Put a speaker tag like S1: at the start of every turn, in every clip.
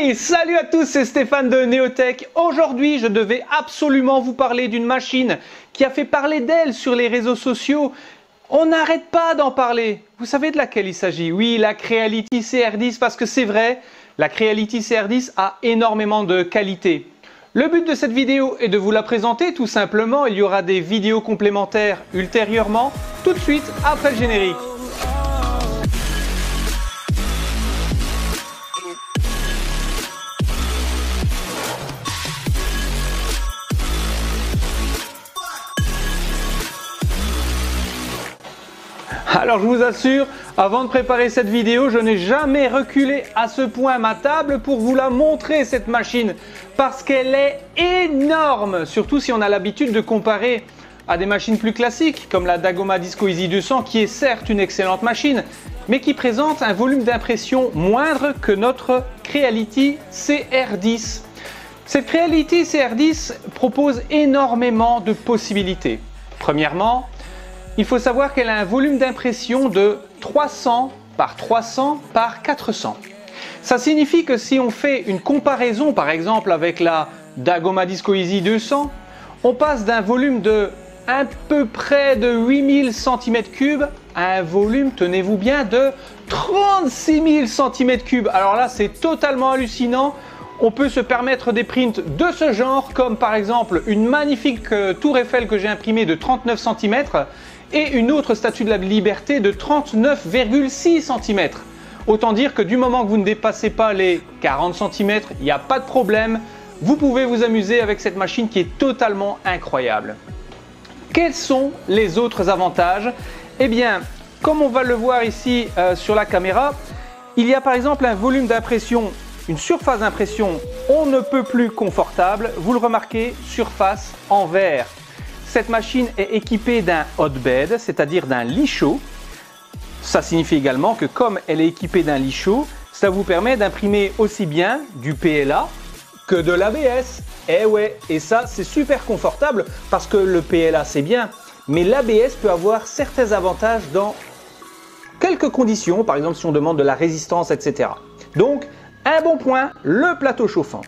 S1: Hey, salut à tous, c'est Stéphane de Neotech. Aujourd'hui, je devais absolument vous parler d'une machine qui a fait parler d'elle sur les réseaux sociaux. On n'arrête pas d'en parler. Vous savez de laquelle il s'agit? Oui, la Creality CR10, parce que c'est vrai, la Creality CR10 a énormément de qualité. Le but de cette vidéo est de vous la présenter tout simplement. Il y aura des vidéos complémentaires ultérieurement, tout de suite après le générique. Alors je vous assure, avant de préparer cette vidéo, je n'ai jamais reculé à ce point ma table pour vous la montrer, cette machine, parce qu'elle est énorme, surtout si on a l'habitude de comparer à des machines plus classiques comme la Dagoma Disco Easy 200 qui est certes une excellente machine, mais qui présente un volume d'impression moindre que notre Creality CR10. Cette Creality CR10 propose énormément de possibilités. Premièrement, il faut savoir qu'elle a un volume d'impression de 300 par 300 par 400. Ça signifie que si on fait une comparaison par exemple avec la Dagoma Disco Easy 200, on passe d'un volume de à peu près de 8000 cm3 à un volume, tenez-vous bien, de 36 000 cm3. Alors là, c'est totalement hallucinant. On peut se permettre des prints de ce genre, comme par exemple une magnifique tour Eiffel que j'ai imprimée de 39 cm et une autre statue de la Liberté de 39,6 cm. Autant dire que du moment que vous ne dépassez pas les 40 cm, il n'y a pas de problème. Vous pouvez vous amuser avec cette machine qui est totalement incroyable. Quels sont les autres avantages? Eh bien, comme on va le voir ici sur la caméra, il y a par exemple un volume d'impression, une surface d'impression on ne peut plus confortable. Vous le remarquez, surface en verre. Cette machine est équipée d'un hotbed, c'est-à-dire d'un lit chaud. Ça signifie également que comme elle est équipée d'un lit chaud, ça vous permet d'imprimer aussi bien du PLA que de l'ABS. Eh ouais, et ça c'est super confortable parce que le PLA c'est bien, mais l'ABS peut avoir certains avantages dans quelques conditions, par exemple si on demande de la résistance, etc. Donc, un bon point, le plateau chauffant.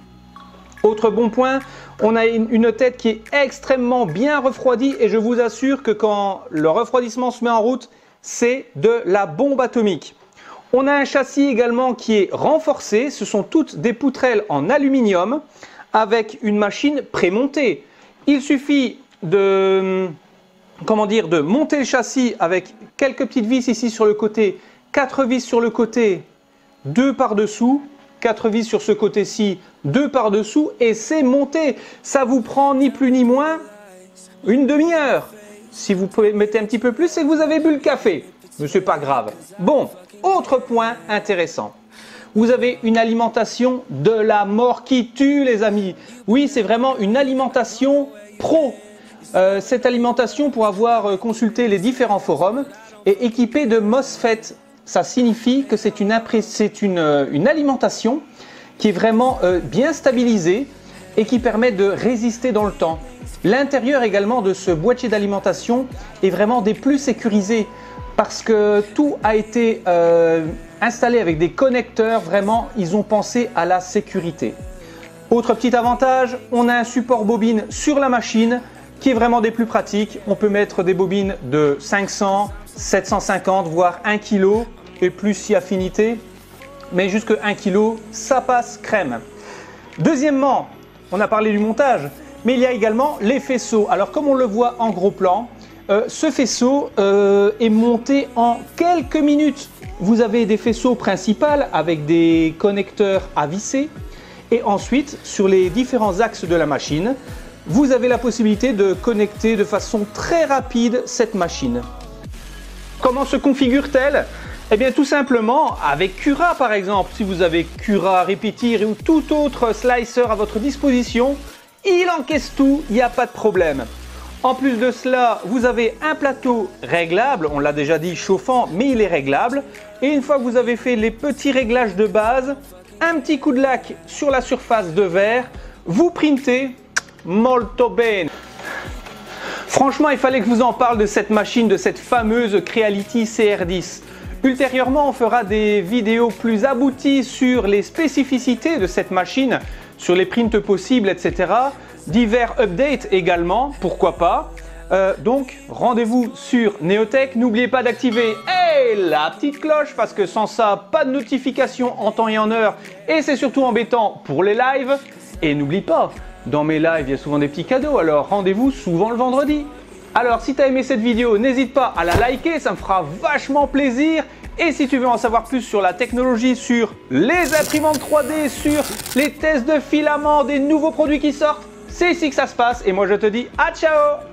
S1: Autre bon point, on a une tête qui est extrêmement bien refroidie et je vous assure que quand le refroidissement se met en route, c'est de la bombe atomique. On a un châssis également qui est renforcé, ce sont toutes des poutrelles en aluminium avec une machine prémontée. Il suffit de monter le châssis avec quelques petites vis ici sur le côté, 4 vis sur le côté, 2 par-dessous, 4 vis sur ce côté-ci, 2 par-dessous et c'est monté. Ça vous prend ni plus ni moins une demi-heure. Si vous mettez un petit peu plus, c'est que vous avez bu le café. Mais c'est pas grave. Bon, autre point intéressant. Vous avez une alimentation de la mort qui tue, les amis. Oui, c'est vraiment une alimentation pro. Cette alimentation, pour avoir consulté les différents forums, est équipée de MOSFET. Ça signifie que c'est une alimentation qui est vraiment bien stabilisée et qui permet de résister dans le temps. L'intérieur également de ce boîtier d'alimentation est vraiment des plus sécurisés parce que tout a été installé avec des connecteurs, vraiment ils ont pensé à la sécurité. Autre petit avantage, on a un support bobine sur la machine qui est vraiment des plus pratiques. On peut mettre des bobines de 500, 750 voire 1 kg et plus si affinité, mais jusque 1 kg ça passe crème. Deuxièmement, on a parlé du montage, mais il y a également les faisceaux. Alors comme on le voit en gros plan, ce faisceau est monté en quelques minutes. Vous avez des faisceaux principaux avec des connecteurs à visser et ensuite sur les différents axes de la machine, vous avez la possibilité de connecter de façon très rapide cette machine. Comment se configure-t-elle? Eh bien tout simplement avec Cura par exemple. Si vous avez Cura, Repeater ou tout autre slicer à votre disposition, il encaisse tout, il n'y a pas de problème. En plus de cela, vous avez un plateau réglable, on l'a déjà dit chauffant, mais il est réglable. Et une fois que vous avez fait les petits réglages de base, un petit coup de lac sur la surface de verre, vous printez molto bene. Franchement, il fallait que je vous en parle de cette machine, de cette fameuse Creality CR10. Ultérieurement, on fera des vidéos plus abouties sur les spécificités de cette machine, sur les prints possibles, etc. Divers updates également, pourquoi pas. Donc, rendez-vous sur Neotech. N'oubliez pas d'activer la petite cloche parce que sans ça, pas de notification en temps et en heure. Et c'est surtout embêtant pour les lives. Et n'oublie pas, dans mes lives, il y a souvent des petits cadeaux. Alors, rendez-vous souvent le vendredi. Alors, si tu as aimé cette vidéo, n'hésite pas à la liker, ça me fera vachement plaisir. Et si tu veux en savoir plus sur la technologie, sur les imprimantes 3D, sur les tests de filaments, des nouveaux produits qui sortent, c'est ici que ça se passe. Et moi, je te dis à ciao!